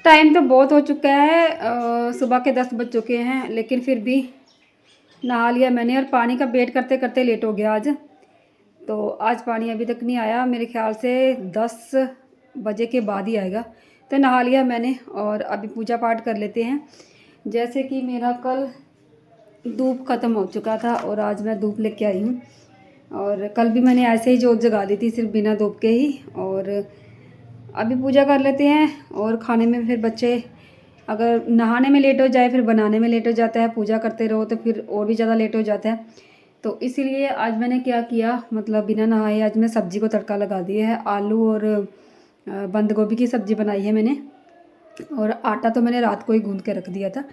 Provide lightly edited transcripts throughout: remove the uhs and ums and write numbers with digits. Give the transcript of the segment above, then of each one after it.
Time तो बहुत हो चुका है, सुबह के 10 बज चुके हैं, लेकिन फिर भी नहा लिया मैंने और पानी का वेट करते करते लेट हो गया आज। तो आज पानी अभी तक नहीं आया, मेरे ख्याल से 10 बजे के बाद ही आएगा। तो नहा लिया मैंने और अभी पूजा पाठ कर लेते हैं। जैसे कि मेरा कल धूप ख़त्म हो चुका था और आज मैं धूप लेके आई हूँ। और कल भी मैंने ऐसे ही जोत जगा दी थी, सिर्फ बिना धूप के ही। और अभी पूजा कर लेते हैं और खाने में फिर बच्चे अगर नहाने में लेट हो जाए फिर बनाने में लेट हो जाता है, पूजा करते रहो तो फिर और भी ज़्यादा लेट हो जाता है। तो इसीलिए आज मैंने क्या किया, मतलब बिना नहाए आज मैं सब्ज़ी को तड़का लगा दिया है। आलू और बंद गोभी की सब्ज़ी बनाई है मैंने, और आटा तो मैंने रात को ही गूंद के रख दिया था।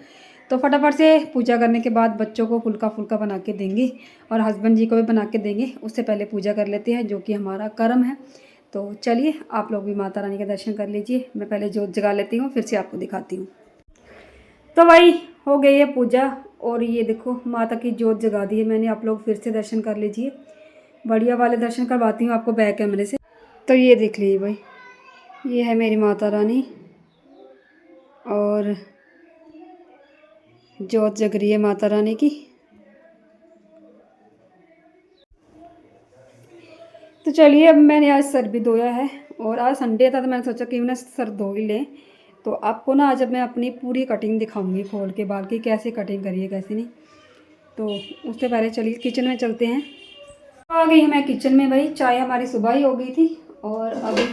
तो फटाफट से पूजा करने के बाद बच्चों को फुल्का फुल्का बना के देंगे और हस्बैंड जी को भी बना के देंगे। उससे पहले पूजा कर लेते हैं, जो कि हमारा कर्म है। तो चलिए आप लोग भी माता रानी के दर्शन कर लीजिए। मैं पहले जोत जगा लेती हूँ, फिर से आपको दिखाती हूँ। तो भाई हो गई है पूजा और ये देखो माता की जोत जगा दी है मैंने। आप लोग फिर से दर्शन कर लीजिए, बढ़िया वाले दर्शन करवाती हूँ आपको बैक कैमरे से। तो ये देख लीजिए भाई, ये है मेरी माता रानी और जोत जग रही है माता रानी की। तो चलिए, अब मैंने आज सर भी धोया है और आज संडे था तो मैंने सोचा कि ना सर धो ही लें। तो आपको ना आज मैं अपनी पूरी कटिंग दिखाऊंगी खोल के बाल की, कैसे कटिंग करिए कैसे नहीं। तो उससे पहले चलिए किचन में चलते हैं। आ गई मैं किचन में भाई, चाय हमारी सुबह ही हो गई थी और अभी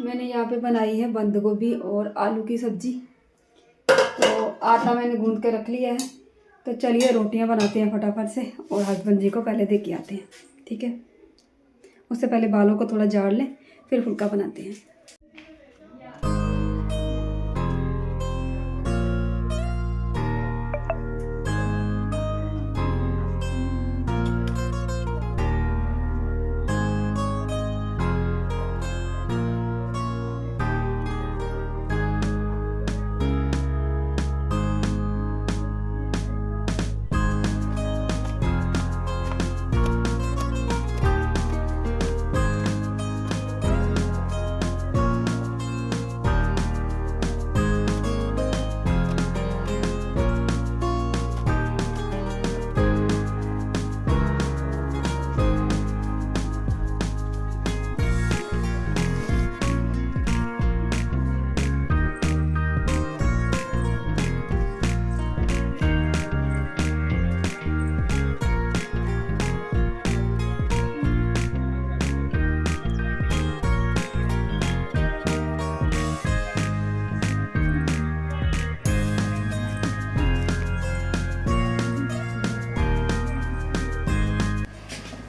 मैंने यहाँ पे बनाई है बंद गोभी और आलू की सब्ज़ी। तो आटा मैंने गूंद के रख लिया है। तो चलिए रोटियाँ बनाते हैं फटाफट से और हस्बैंड जी को पहले दे के आते हैं, ठीक है। उससे पहले बालों को थोड़ा झाड़ लें, फिर फुल्का बनाते हैं।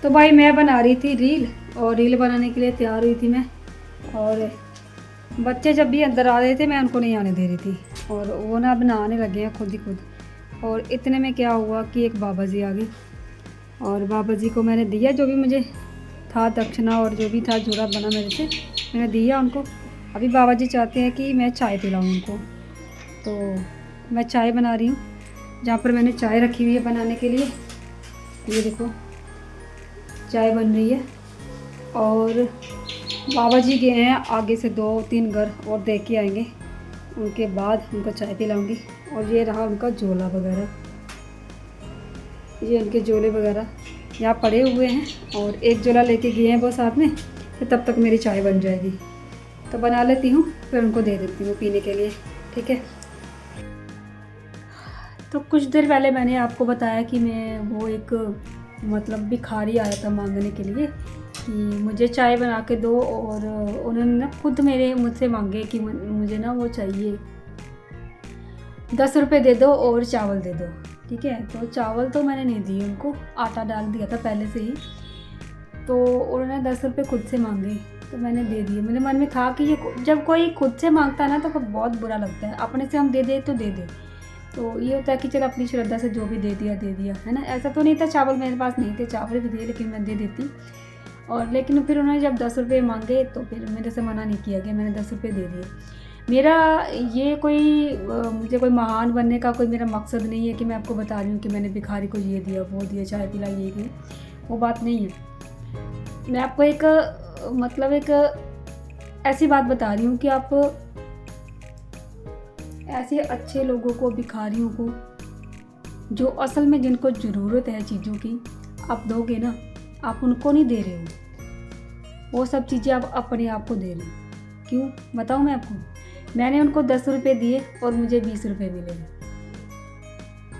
तो भाई मैं बना रही थी रील, और रील बनाने के लिए तैयार हुई थी मैं। और बच्चे जब भी अंदर आ रहे थे मैं उनको नहीं आने दे रही थी, और वो ना अब नहाने लगे हैं खुद ही खुद। और इतने में क्या हुआ कि एक बाबा जी आ गए और बाबा जी को मैंने दिया जो भी मुझे था दक्षिणा, और जो भी था जुड़ा बना मेरे से मैंने दिया उनको। अभी बाबा जी चाहते हैं कि मैं चाय पिलाऊँ उनको, तो मैं चाय बना रही हूँ। जहाँ पर मैंने चाय रखी हुई है बनाने के लिए, ये देखो चाय बन रही है। और बाबा जी गए हैं आगे से 2-3 घर और देख के आएंगे, उनके बाद उनको चाय पिलाऊंगी। और ये रहा उनका झोला वगैरह, ये उनके झोले वगैरह यहाँ पड़े हुए हैं, और एक झोला लेके गए हैं वो साथ में। तो तब तक मेरी चाय बन जाएगी, तो बना लेती हूँ फिर उनको दे देती हूँ पीने के लिए, ठीक है। तो कुछ देर पहले मैंने आपको बताया कि मैं वो एक मतलब भिखारी आया था मांगने के लिए कि मुझे चाय बना के दो, और उन्होंने ना खुद मुझसे मांगे कि मुझे ना वो चाहिए 10 रुपये दे दो और चावल दे दो, ठीक है। तो चावल तो मैंने नहीं दिए उनको, आटा डाल दिया था पहले से ही। तो उन्होंने 10 रुपये खुद से मांगे तो मैंने दे दिए। मेरे मन में था कि ये जब कोई खुद से मांगता है ना तो बहुत बुरा लगता है, अपने से हम दे दे तो दे दे। तो ये होता है कि चलो अपनी श्रद्धा से जो भी दे दिया है ना। ऐसा तो नहीं था, चावल मेरे पास नहीं थे, चावल भी दिए लेकिन मैं दे देती। और लेकिन फिर उन्होंने जब 10 रुपये मांगे तो फिर मेरे से मना नहीं किया गया, मैंने 10 रुपये दे दिए। मेरा ये मुझे कोई महान बनने का कोई मेरा मकसद नहीं है कि मैं आपको बता रही हूँ कि मैंने भिखारी को ये दिया वो दिया, चाय पिलाई ये की, वो बात नहीं है। मैं आपको एक ऐसी बात बता रही हूँ कि आप ऐसे अच्छे लोगों को, भिखारियों को, जो असल में जिनको ज़रूरत है चीज़ों की, आप दोगे ना, आप उनको नहीं दे रहे हो, वो सब चीज़ें आप अपने आप को दे रहे हो। क्यों बताऊँ मैं आपको? मैंने उनको 10 रुपये दिए और मुझे 20 रुपये मिले हैं।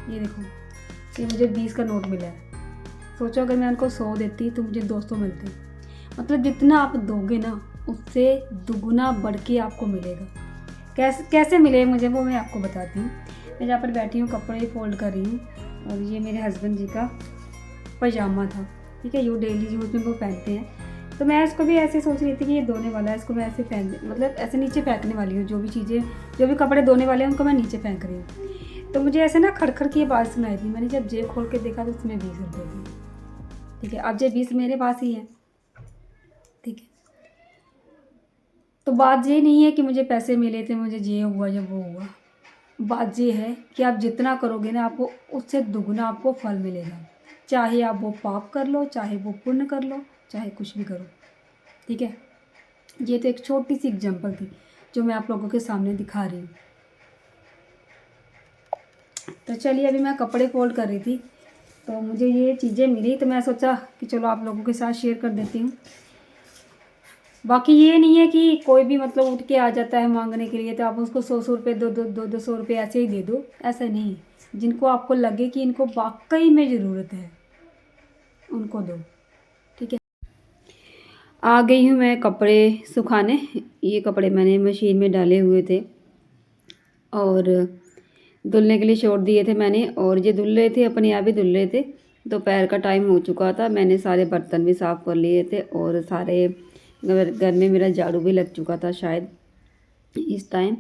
ये देखो, ये मुझे 20 का नोट मिला है। सोचो अगर मैं उनको 100 देती तो मुझे 200 मिलते। मतलब जितना आप दोगे ना, उससे दुगुना बढ़ के आपको मिलेगा। कैसे कैसे मिले मुझे, वो मैं आपको बताती हूँ। मैं जहाँ पर बैठी हूँ कपड़े फोल्ड कर रही हूँ, और ये मेरे हस्बैंड जी का पजामा था, ठीक है, ये डेली यूज़ में वो पहनते हैं। तो मैं इसको भी ऐसे सोच रही थी कि ये धोने वाला है, इसको मैं ऐसे मतलब ऐसे नीचे फेंकने वाली हूँ। जो भी चीज़ें, जो भी कपड़े धोने वाले हैं उनको मैं नीचे फेंक रही हूँ। तो मुझे ऐसे ना खड़खड़ की आवाज़ सुनाई थी। मैंने जब जेब खोल के देखा तो उसमें 20 रुपये थे, ठीक है। अब ये 20 मेरे पास ही है, ठीक है। तो बात ये नहीं है कि मुझे पैसे मिले थे, मुझे ये हुआ या वो हुआ। बात ये है कि आप जितना करोगे ना, आपको उससे दुगना आपको फल मिलेगा। चाहे आप वो पाप कर लो, चाहे वो पुण्य कर लो, चाहे कुछ भी करो, ठीक है। ये तो एक छोटी सी एग्जांपल थी जो मैं आप लोगों के सामने दिखा रही हूँ। तो चलिए, अभी मैं कपड़े फोल्ड कर रही थी तो मुझे ये चीज़ें मिली, तो मैं सोचा कि चलो आप लोगों के साथ शेयर कर देती हूँ। बाकी ये नहीं है कि कोई भी मतलब उठ के आ जाता है मांगने के लिए तो आप उसको 100 रुपये, 200 रुपये ऐसे ही दे दो। ऐसा नहीं है। जिनको आपको लगे कि इनको वाकई में ज़रूरत है, उनको दो, ठीक है। आ गई हूँ मैं कपड़े सुखाने। ये कपड़े मैंने मशीन में डाले हुए थे और धुलने के लिए छोड़ दिए थे मैंने, और ये धुल रहे थे, अपने आप ही धुल रहे थे। दोपहर का टाइम हो चुका था, मैंने सारे बर्तन भी साफ़ कर लिए थे और सारे घर में मेरा झाड़ू भी लग चुका था शायद इस टाइम।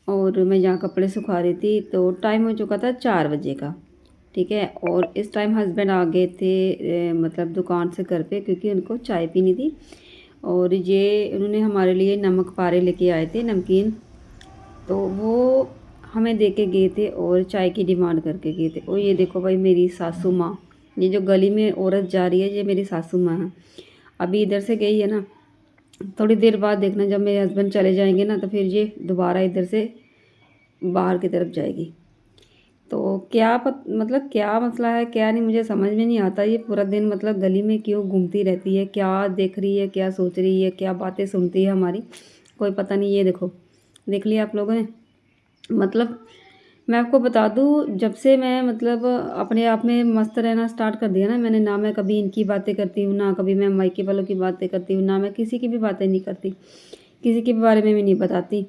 और मैं जहाँ कपड़े सुखा रही थी तो टाइम हो चुका था 4 बजे का, ठीक है। और इस टाइम हस्बैंड आ गए थे मतलब दुकान से घर पे, क्योंकि उनको चाय पीनी थी। और ये उन्होंने हमारे लिए नमक पारे लेके आए थे, नमकीन। तो वो हमें दे के गए थे और चाय की डिमांड करके गए थे। और ये देखो भाई, मेरी सासू माँ, ये जो गली में औरत जा रही है, ये मेरी सासू माँ है। अभी इधर से गई है ना, थोड़ी देर बाद देखना जब मेरे हस्बैंड चले जाएंगे ना, तो फिर ये दोबारा इधर से बाहर की तरफ जाएगी। तो मतलब क्या मसला है, क्या नहीं, मुझे समझ में नहीं आता। ये पूरा दिन मतलब गली में क्यों घूमती रहती है, क्या देख रही है, क्या सोच रही है, क्या बातें सुनती है हमारी, कोई पता नहीं। ये देखो, देख लिया आप लोगों ने। मतलब मैं आपको बता दूँ, जब से मैं मतलब अपने आप में मस्त रहना स्टार्ट कर दिया ना मैंने, ना मैं कभी इनकी बातें करती हूँ, ना कभी मैं मायके वालों की बातें करती हूँ, ना मैं किसी की भी बातें नहीं करती, किसी के बारे में भी नहीं बताती।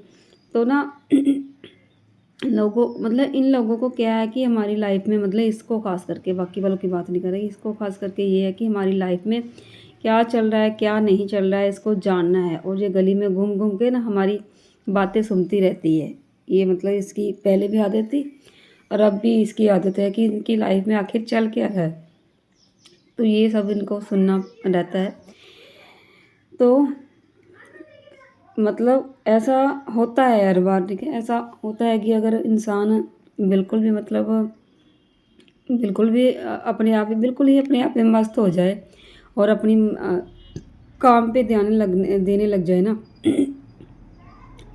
तो ना लोगों मतलब इन लोगों को क्या है कि हमारी लाइफ में, मतलब इसको खास करके, बाकी वालों की बात नहीं कर रही, इसको खास करके ये है कि हमारी लाइफ में क्या चल रहा है, क्या नहीं चल रहा है, इसको जानना है। और ये गली में घूम घूम के ना हमारी बातें सुनती रहती है। ये मतलब इसकी पहले भी आदत थी और अब भी इसकी आदत है कि इनकी लाइफ में आखिर चल क्या रहा है, तो ये सब इनको सुनना रहता है। तो मतलब ऐसा होता है हर बार, ठीक है। ऐसा होता है कि अगर इंसान बिल्कुल भी मतलब बिल्कुल भी अपने आप ही, बिल्कुल ही अपने आप में मस्त हो जाए और अपनी काम पे ध्यान देने लग जाए ना,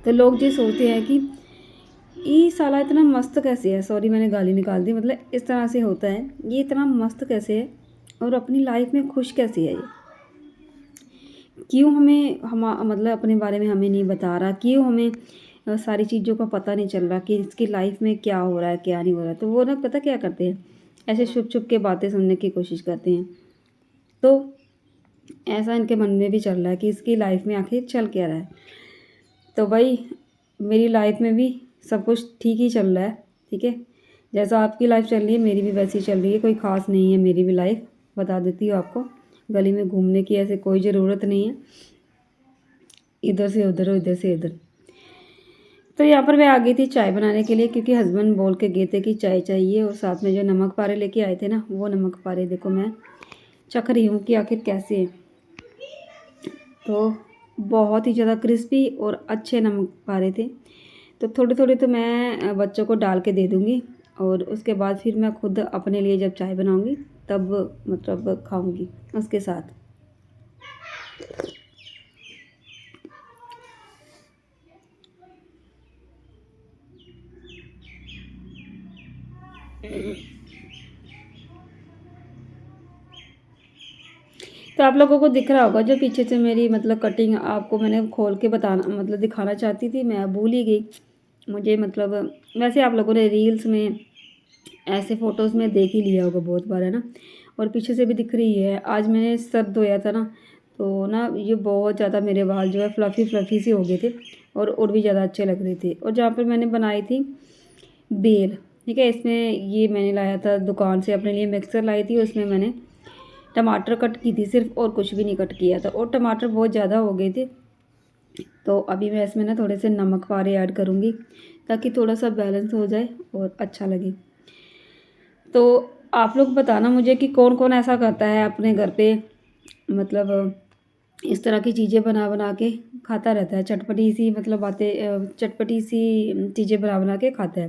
तो लोग ये सोचते हैं कि ये साला इतना मस्त कैसे है, सॉरी मैंने गाली निकाल दी, मतलब इस तरह से होता है, ये इतना मस्त कैसे है और अपनी लाइफ में खुश कैसे है, ये क्यों हमें मतलब अपने बारे में हमें नहीं बता रहा, क्यों हमें सारी चीज़ों का पता नहीं चल रहा कि इसकी लाइफ में क्या हो रहा है, क्या नहीं हो रहा है। तो वो ना पता क्या करते हैं, ऐसे छुप छुप के बातें सुनने की कोशिश करते हैं। तो ऐसा इनके मन में भी चल रहा है कि इसकी लाइफ में आखिर चल क्या रहा है। तो भाई, मेरी लाइफ में भी सब कुछ ठीक ही चल रहा है, ठीक है। जैसा आपकी लाइफ चल रही है मेरी भी वैसी चल रही है, कोई ख़ास नहीं है मेरी भी लाइफ, बता देती हूँ आपको। गली में घूमने की ऐसे कोई ज़रूरत नहीं है, इधर से उधर और इधर से इधर। तो यहाँ पर मैं आ गई थी चाय बनाने के लिए, क्योंकि हस्बैंड बोल के गए थे कि चाय चाहिए, और साथ में जो नमक पारे लेके आए थे ना, वो नमक पारे देखो मैं चख रही हूँ कि आखिर कैसे है। तो बहुत ही ज़्यादा क्रिस्पी और अच्छे नमक पारे थे। तो थोड़े थोड़े तो मैं बच्चों को डाल के दे दूँगी, और उसके बाद फिर मैं खुद अपने लिए जब चाय बनाऊँगी तब मतलब खाऊँगी उसके साथ। तो आप लोगों को दिख रहा होगा जो पीछे से मेरी मतलब कटिंग आपको मैंने खोल के बताना मतलब दिखाना चाहती थी, मैं भूल ही गई। मुझे मतलब वैसे आप लोगों ने रील्स में ऐसे फ़ोटोज़ में देख ही लिया होगा बहुत बार, है ना। और पीछे से भी दिख रही है। आज मैंने सर धोया था ना, तो ना ये बहुत ज़्यादा मेरे बाल जो है फ्लफ़ी फ्लफ़ी से हो गए थे और भी ज़्यादा अच्छे लग रहे थे। और जहाँ पर मैंने बनाई थी बेल, ठीक है, इसमें ये मैंने लाया था दुकान से, अपने लिए मिक्सर लाई थी, उसमें मैंने टमाटर कट की थी सिर्फ, और कुछ भी नहीं कट किया था। और टमाटर बहुत ज़्यादा हो गए थे, तो अभी मैं इसमें ना थोड़े से नमक पारे ऐड करूँगी ताकि थोड़ा सा बैलेंस हो जाए और अच्छा लगे। तो आप लोग बताना मुझे कि कौन कौन ऐसा करता है अपने घर पे, मतलब इस तरह की चीज़ें बना बना के खाता रहता है, चटपटी सी मतलब बातें, चटपटी सी चीज़ें बना बना के खाता है।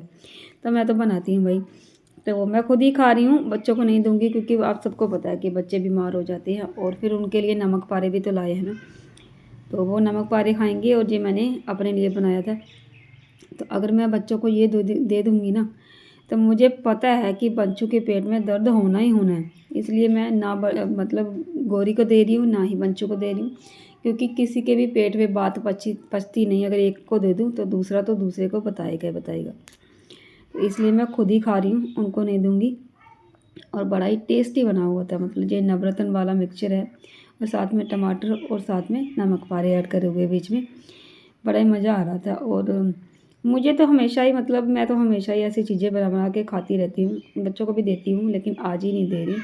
तो मैं तो बनाती हूँ भाई, तो मैं खुद ही खा रही हूँ, बच्चों को नहीं दूंगी, क्योंकि आप सबको पता है कि बच्चे बीमार हो जाते हैं और फिर उनके लिए नमक पारे भी तो लाए हैं ना, तो वो नमक पारे खाएंगे। और ये मैंने अपने लिए बनाया था। तो अगर मैं बच्चों को ये दे दूँगी ना, तो मुझे पता है कि बच्चों के पेट में दर्द होना ही होना है। इसलिए मैं ना मतलब गौरी को दे रही हूँ, ना ही बंचू को दे रही हूँ, क्योंकि किसी के भी पेट में बात पचती नहीं। अगर एक को दे दूँ तो दूसरा तो दूसरे को बताएगा ही बताएगा। तो इसलिए मैं खुद ही खा रही हूँ, उनको नहीं दूँगी। और बड़ा ही टेस्टी बना हुआ था, मतलब ये नवरत्न वाला मिक्सचर है, और साथ में टमाटर और साथ में नमक पारे ऐड करे हुए बीच में, बड़ा ही मज़ा आ रहा था। और मुझे तो हमेशा ही मतलब मैं तो हमेशा ही ऐसी चीज़ें बना बना के खाती रहती हूँ, बच्चों को भी देती हूँ, लेकिन आज ही नहीं दे रही।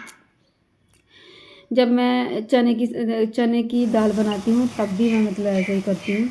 जब मैं चने की दाल बनाती हूँ तब भी मैं मतलब ऐसे ही करती हूँ।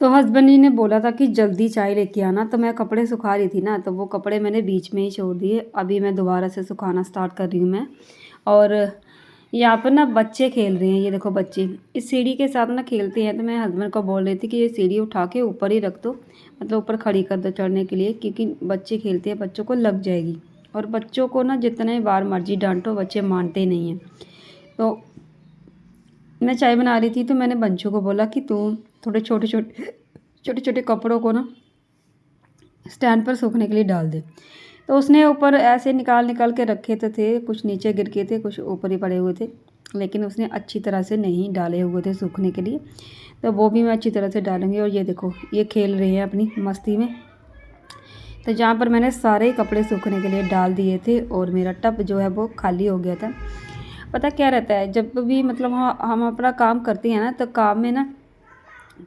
तो हस्बैंड जी ने बोला था कि जल्दी चाय लेके आना, तो मैं कपड़े सुखा रही थी ना, तो वो कपड़े मैंने बीच में ही छोड़ दिए। अभी मैं दोबारा से सुखाना स्टार्ट कर रही हूँ मैं। और यहाँ पर ना बच्चे खेल रहे हैं, ये देखो बच्चे इस सीढ़ी के साथ ना खेलते हैं। तो मैं हस्बैंड को बोल रही थी कि ये सीढ़ी उठा के ऊपर ही रख दो, मतलब ऊपर खड़ी कर दो चढ़ने के लिए, क्योंकि बच्चे खेलते हैं, बच्चों को लग जाएगी। और बच्चों को ना जितने बार मर्जी डांटो, बच्चे मानते नहीं हैं। तो मैं चाय बना रही थी, तो मैंने बंचू को बोला कि तू थोड़े छोटे छोटे कपड़ों को ना स्टैंड पर सूखने के लिए डाल दे। तो उसने ऊपर ऐसे निकाल निकाल के रखे तो थे, कुछ नीचे गिर के थे, कुछ ऊपर ही पड़े हुए थे, लेकिन उसने अच्छी तरह से नहीं डाले हुए थे सूखने के लिए। तो वो भी मैं अच्छी तरह से डालूँगी। और ये देखो ये खेल रही हैं अपनी मस्ती में। तो जहाँ पर मैंने सारे कपड़े सूखने के लिए डाल दिए थे और मेरा टब जो है वो खाली हो गया था। पता क्या रहता है, जब भी मतलब हम अपना काम करते हैं ना, तो काम में ना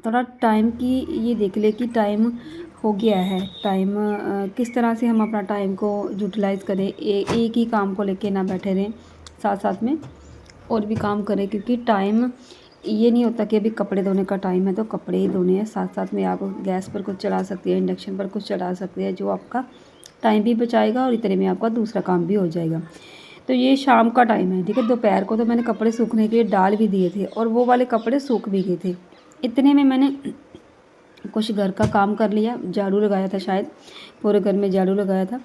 थोड़ा टाइम की ये देख ले कि टाइम हो गया है, टाइम किस तरह से हम अपना टाइम को यूटिलाइज़ करें। एक ही काम को लेके ना बैठे रहें, साथ साथ में और भी काम करें, क्योंकि टाइम ये नहीं होता कि अभी कपड़े धोने का टाइम है तो कपड़े ही धोने हैं। साथ साथ में आप गैस पर कुछ चढ़ा सकते हैं, इंडक्शन पर कुछ चढ़ा सकते हैं, जो आपका टाइम भी बचाएगा और इतने में आपका दूसरा काम भी हो जाएगा। तो ये शाम का टाइम है, ठीक है। दोपहर को तो मैंने कपड़े सूखने के लिए डाल भी दिए थे और वो वाले कपड़े सूख भी गए थे। इतने में मैंने कुछ घर का काम कर लिया, झाड़ू लगाया था, शायद पूरे घर में झाड़ू लगाया था।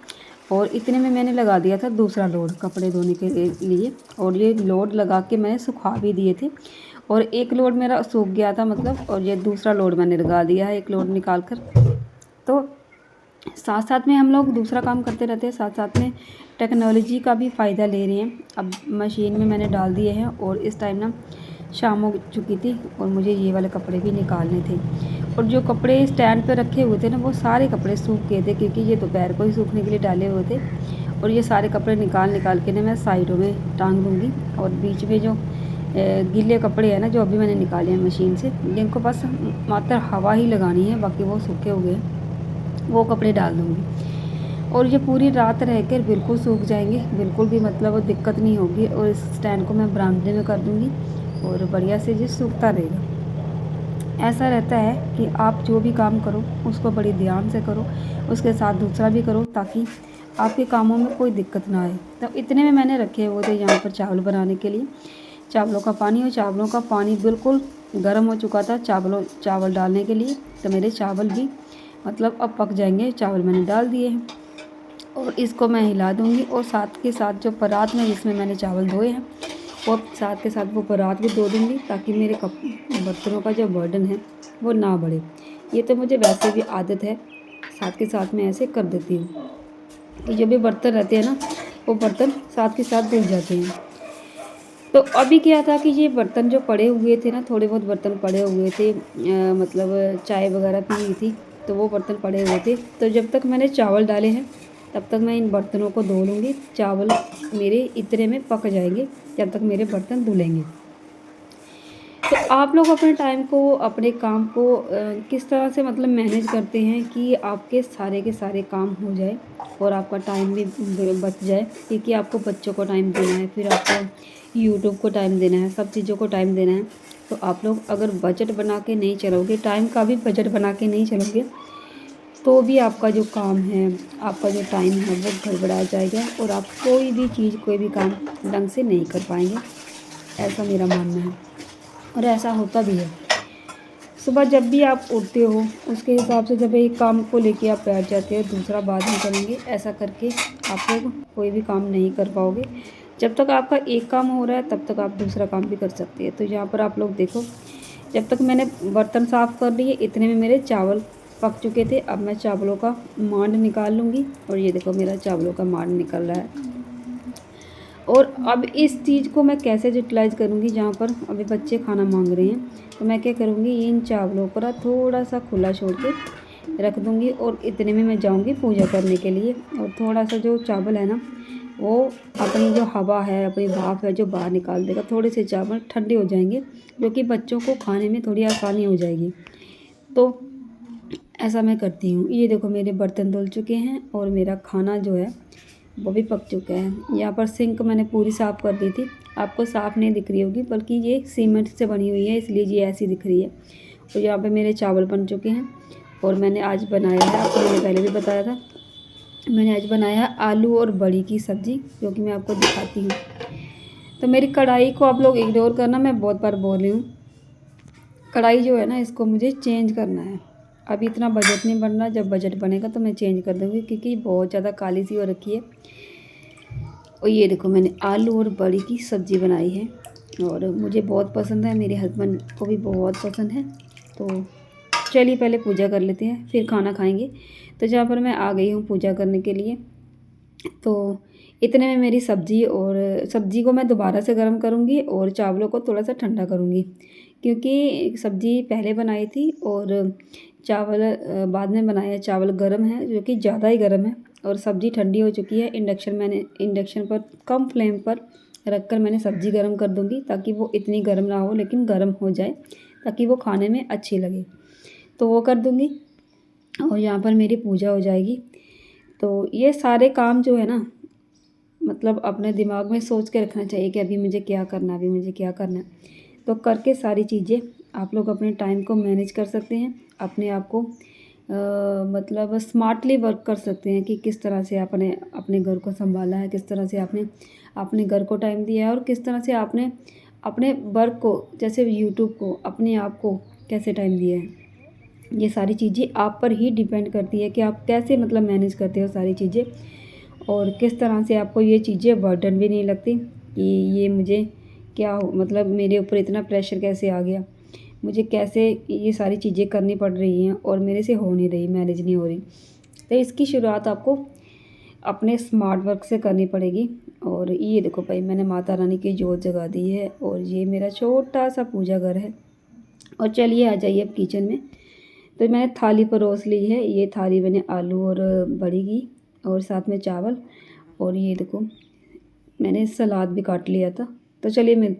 और इतने में मैंने लगा दिया था दूसरा लोड कपड़े धोने के लिए, और ये लोड लगा के मैंने सुखा भी दिए थे। और एक लोड मेरा सूख गया था मतलब, और ये दूसरा लोड मैंने लगा दिया है, एक लोड निकाल कर। तो साथ साथ में हम लोग दूसरा काम करते रहते हैं, साथ साथ में टेक्नोलॉजी का भी फ़ायदा ले रहे हैं। अब मशीन में मैंने डाल दिए हैं और इस टाइम ना शाम हो चुकी थी और मुझे ये वाले कपड़े भी निकालने थे। और जो कपड़े स्टैंड पे रखे हुए थे ना, वो सारे कपड़े सूख गए थे, क्योंकि ये दोपहर को ही सूखने के लिए डाले हुए थे। और ये सारे कपड़े निकाल के ना मैं साइडों में टांग दूँगी। और बीच में जो गीले कपड़े हैं ना, जो अभी मैंने निकाले हैं मशीन से, जिनको बस मात्र हवा ही लगानी है, बाकी वो सूखे हुए हैं, वो कपड़े डाल दूँगी। और ये पूरी रात रह कर बिल्कुल सूख जाएंगे, बिल्कुल भी मतलब दिक्कत नहीं होगी। और इस स्टैंड को मैं बरामदे में कर दूँगी और बढ़िया से ये सूखता रहेगा। ऐसा रहता है कि आप जो भी काम करो उसको बड़ी ध्यान से करो, उसके साथ दूसरा भी करो, ताकि आपके कामों में कोई दिक्कत ना आए। तो इतने में मैंने रखे हुए थे यहाँ पर चावल बनाने के लिए चावलों का पानी, और चावलों का पानी बिल्कुल गर्म हो चुका था चावल डालने के लिए। तो मेरे चावल भी मतलब अब पक जाएंगे। चावल मैंने डाल दिए हैं और इसको मैं हिला दूँगी। और साथ के साथ जो परात में जिसमें मैंने चावल धोए हैं, और साथ के साथ वो परात भी धो दूँगी, ताकि मेरे बर्तनों का जो बर्डन है वो ना बढ़े। ये तो मुझे वैसे भी आदत है, साथ के साथ मैं ऐसे कर देती हूँ कि जो भी बर्तन रहते हैं ना, वो बर्तन साथ के साथ धुल जाते हैं। तो अभी क्या था कि ये बर्तन जो पड़े हुए थे ना, थोड़े बहुत बर्तन पड़े हुए थे, मतलब चाय वगैरह पी हुई थी, तो वो बर्तन पड़े हुए थे। तो जब तक मैंने चावल डाले हैं तब तक मैं इन बर्तनों को धो लूँगी। चावल मेरे इतने में पक जाएंगे जब तक मेरे बर्तन धुलेंगे। तो आप लोग अपने टाइम को, अपने काम को किस तरह से मतलब मैनेज करते हैं कि आपके सारे के सारे काम हो जाए और आपका टाइम भी बच जाए, क्योंकि आपको बच्चों को टाइम देना है, फिर आपको यूट्यूब को टाइम देना है, सब चीज़ों को टाइम देना है। तो आप लोग अगर बजट बना के नहीं चलोगे, टाइम का भी बजट बना के नहीं चलोगे, तो भी आपका जो काम है, आपका जो टाइम है वो गड़बड़ा जाएगा और आप कोई भी चीज़, कोई भी काम ढंग से नहीं कर पाएंगे। ऐसा मेरा मानना है और ऐसा होता भी है। सुबह जब भी आप उठते हो उसके हिसाब से जब एक काम को लेके आप बैठ जाते हो, दूसरा बाद में करेंगे, ऐसा करके आप लोग कोई भी काम नहीं कर पाओगे। जब तक आपका एक काम हो रहा है तब तक आप दूसरा काम भी कर सकते हैं। तो यहाँ पर आप लोग देखो, जब तक मैंने बर्तन साफ़ कर लिए, इतने में मेरे चावल पक चुके थे। अब मैं चावलों का मांड निकाल लूँगी और ये देखो मेरा चावलों का मांड निकल रहा है। और अब इस चीज़ को मैं कैसे यूटिलाइज़ करूँगी, जहाँ पर अभी बच्चे खाना मांग रहे हैं, तो मैं क्या करूँगी, इन चावलों पर थोड़ा सा खुला छोड़ के रख दूँगी। और इतने में मैं जाऊँगी पूजा करने के लिए। और थोड़ा सा जो चावल है ना, वो अपनी जो हवा है, अपनी भाप है, जो बाहर निकाल देगा। थोड़े से चावल ठंडे हो जाएंगे, जो कि बच्चों को खाने में थोड़ी आसानी हो जाएगी। तो ऐसा मैं करती हूँ। ये देखो मेरे बर्तन धुल चुके हैं और मेरा खाना जो है वो भी पक चुका है। यहाँ पर सिंक मैंने पूरी साफ़ कर दी थी, आपको साफ़ नहीं दिख रही होगी, बल्कि ये सीमेंट से बनी हुई है, इसलिए ये ऐसी दिख रही है। और यहाँ पे मेरे चावल बन चुके हैं और मैंने आज बनाया है, आपको मैंने पहले भी बताया था, मैंने आज बनाया है आलू और बड़ी की सब्ज़ी, जो कि मैं आपको दिखाती हूँ। तो मेरी कढ़ाई को आप लोग इग्नोर करना, मैं बहुत बार बोल रही हूँ। कढ़ाई जो है ना, इसको मुझे चेंज करना है। अभी इतना बजट नहीं बन रहा, जब बजट बनेगा तो मैं चेंज कर दूँगी, क्योंकि बहुत ज़्यादा काली सी हो रखी है। और ये देखो मैंने आलू और बड़ी की सब्ज़ी बनाई है और मुझे बहुत पसंद है, मेरे हस्बैंड को भी बहुत पसंद है। तो चलिए पहले पूजा कर लेते हैं, फिर खाना खाएंगे। तो जहाँ पर मैं आ गई हूँ पूजा करने के लिए, तो इतने में मेरी सब्ज़ी, और सब्ज़ी को मैं दोबारा से गर्म करूँगी और चावलों को थोड़ा सा ठंडा करूँगी, क्योंकि सब्ज़ी पहले बनाई थी और चावल बाद में बनाया। चावल गर्म है, जो कि ज़्यादा ही गर्म है, और सब्ज़ी ठंडी हो चुकी है। इंडक्शन पर कम फ्लेम पर रख कर मैंने सब्ज़ी गर्म कर दूँगी, ताकि वो इतनी गर्म ना हो, लेकिन गर्म हो जाए, ताकि वो खाने में अच्छी लगे। तो वो कर दूँगी और यहाँ पर मेरी पूजा हो जाएगी। तो ये सारे काम जो है ना, मतलब अपने दिमाग में सोच के रखना चाहिए कि अभी मुझे क्या करना है, अभी मुझे क्या करना है। तो करके सारी चीज़ें आप लोग अपने टाइम को मैनेज कर सकते हैं, अपने आप को मतलब स्मार्टली वर्क कर सकते हैं कि किस तरह से आपने अपने घर को संभाला है, किस तरह से आपने अपने घर को टाइम दिया है, और किस तरह से आपने अपने वर्क को, जैसे यूट्यूब को, अपने आप को कैसे टाइम दिया है। ये सारी चीज़ें आप पर ही डिपेंड करती है कि आप कैसे मतलब मैनेज करते हो सारी चीज़ें, और किस तरह से आपको ये चीज़ें बर्डन भी नहीं लगती कि ये मुझे क्या हो, मतलब मेरे ऊपर इतना प्रेशर कैसे आ गया, मुझे कैसे ये सारी चीज़ें करनी पड़ रही हैं और मेरे से हो नहीं रही, मैनेज नहीं हो रही। तो इसकी शुरुआत आपको अपने स्मार्ट वर्क से करनी पड़ेगी। और ये देखो भाई, मैंने माता रानी की जोत जगा दी है और ये मेरा छोटा सा पूजा घर है। और चलिए आ जाइए अब किचन में। तो मैंने थाली परोस ली है। ये थाली मैंने आलू और बड़ी की और साथ में चावल, और ये देखो मैंने सलाद भी काट लिया था। तो चलिए मिलते